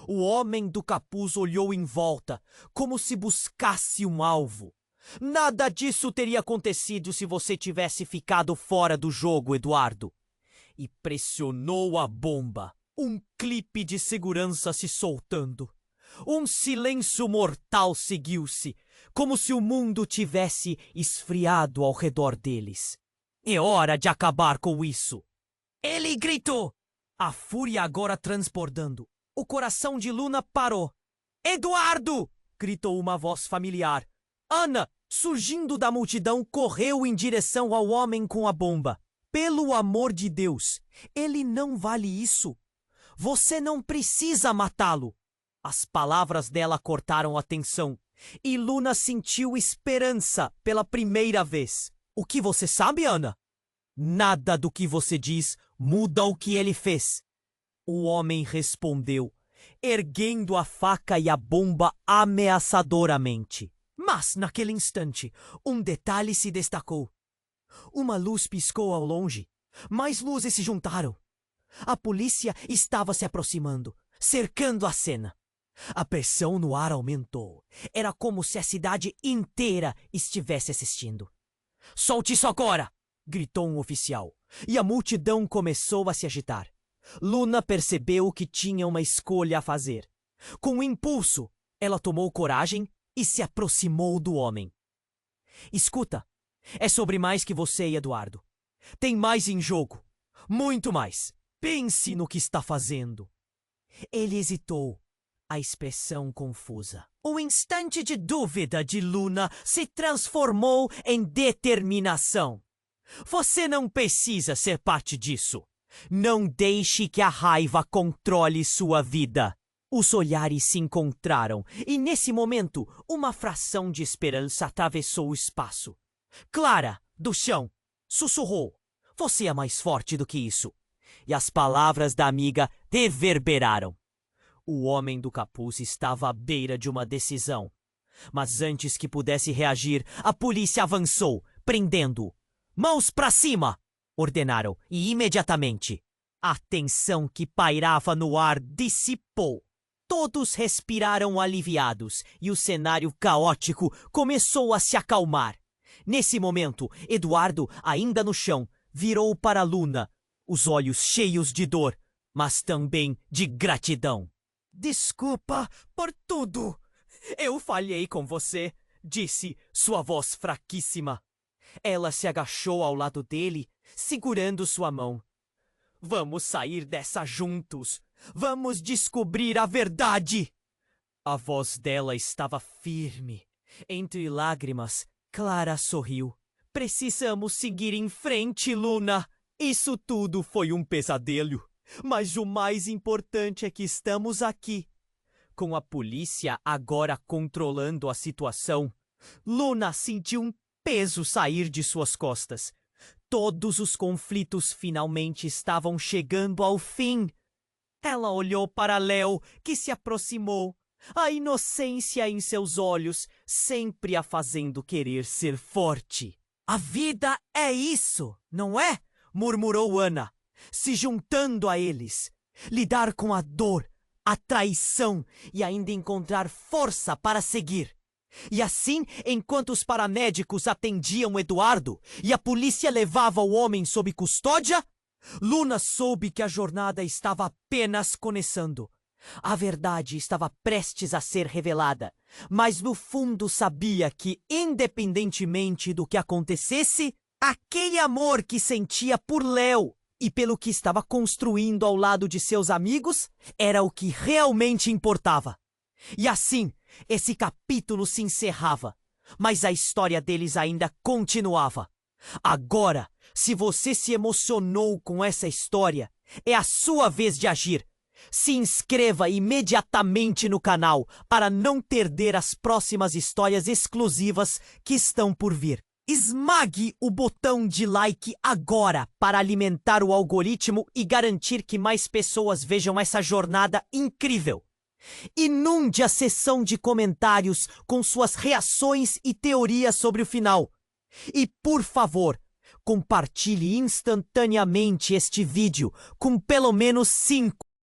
O homem do capuz olhou em volta, como se buscasse um alvo. "Nada disso teria acontecido se você tivesse ficado fora do jogo, Eduardo." E pressionou a bomba. Um clipe de segurança se soltando. Um silêncio mortal seguiu-se, como se o mundo tivesse esfriado ao redor deles. "É hora de acabar com isso!" ele gritou, a fúria agora transbordando. O coração de Luna parou. "Eduardo!" gritou uma voz familiar. Ana, surgindo da multidão, correu em direção ao homem com a bomba. "Pelo amor de Deus, ele não vale isso. Você não precisa matá-lo." As palavras dela cortaram a tensão, e Luna sentiu esperança pela primeira vez. "O que você sabe, Ana?" "Nada do que você diz muda o que ele fez." O homem respondeu, erguendo a faca e a bomba ameaçadoramente. Mas, naquele instante, um detalhe se destacou. Uma luz piscou ao longe. Mais luzes se juntaram. A polícia estava se aproximando, cercando a cena. A pressão no ar aumentou. Era como se a cidade inteira estivesse assistindo. "Solte isso agora!" gritou um oficial, e a multidão começou a se agitar. Luna percebeu que tinha uma escolha a fazer. Com um impulso, ela tomou coragem e se aproximou do homem. "Escuta, é sobre mais que você, Eduardo. Tem mais em jogo. Muito mais. Pense no que está fazendo." Ele hesitou, a expressão confusa. O instante de dúvida de Luna se transformou em determinação. "Você não precisa ser parte disso. Não deixe que a raiva controle sua vida." Os olhares se encontraram e, nesse momento, uma fração de esperança atravessou o espaço. Clara, do chão, sussurrou: "Você é mais forte do que isso." E as palavras da amiga reverberaram. O homem do capuz estava à beira de uma decisão. Mas antes que pudesse reagir, a polícia avançou, prendendo-o. "Mãos para cima!" ordenaram, e imediatamente a tensão que pairava no ar dissipou. Todos respiraram aliviados e o cenário caótico começou a se acalmar. Nesse momento, Eduardo, ainda no chão, virou para Luna, os olhos cheios de dor, mas também de gratidão. "Desculpa por tudo. Eu falhei com você", disse, sua voz fraquíssima. Ela se agachou ao lado dele, segurando sua mão. "Vamos sair dessa juntos. Vamos descobrir a verdade." A voz dela estava firme. Entre lágrimas, Clara sorriu. "Precisamos seguir em frente, Luna. Isso tudo foi um pesadelo. Mas o mais importante é que estamos aqui." Com a polícia agora controlando a situação, Luna sentiu um peso sair de suas costas. Todos os conflitos finalmente estavam chegando ao fim. Ela olhou para Léo, que se aproximou, a inocência em seus olhos, sempre a fazendo querer ser forte. A vida é isso, não é? Murmurou Ana, se juntando a eles. Lidar com a dor, a traição e ainda encontrar força para seguir. E assim, enquanto os paramédicos atendiam Eduardo e a polícia levava o homem sob custódia, Luna soube que a jornada estava apenas começando. A verdade estava prestes a ser revelada, mas no fundo sabia que, independentemente do que acontecesse, aquele amor que sentia por Léo e pelo que estava construindo ao lado de seus amigos era o que realmente importava. E assim, esse capítulo se encerrava, mas a história deles ainda continuava. Agora, se você se emocionou com essa história, é a sua vez de agir. Se inscreva imediatamente no canal para não perder as próximas histórias exclusivas que estão por vir. Esmague o botão de like agora para alimentar o algoritmo e garantir que mais pessoas vejam essa jornada incrível. Inunde a seção de comentários com suas reações e teorias sobre o final. E, por favor, compartilhe instantaneamente este vídeo com pelo menos 5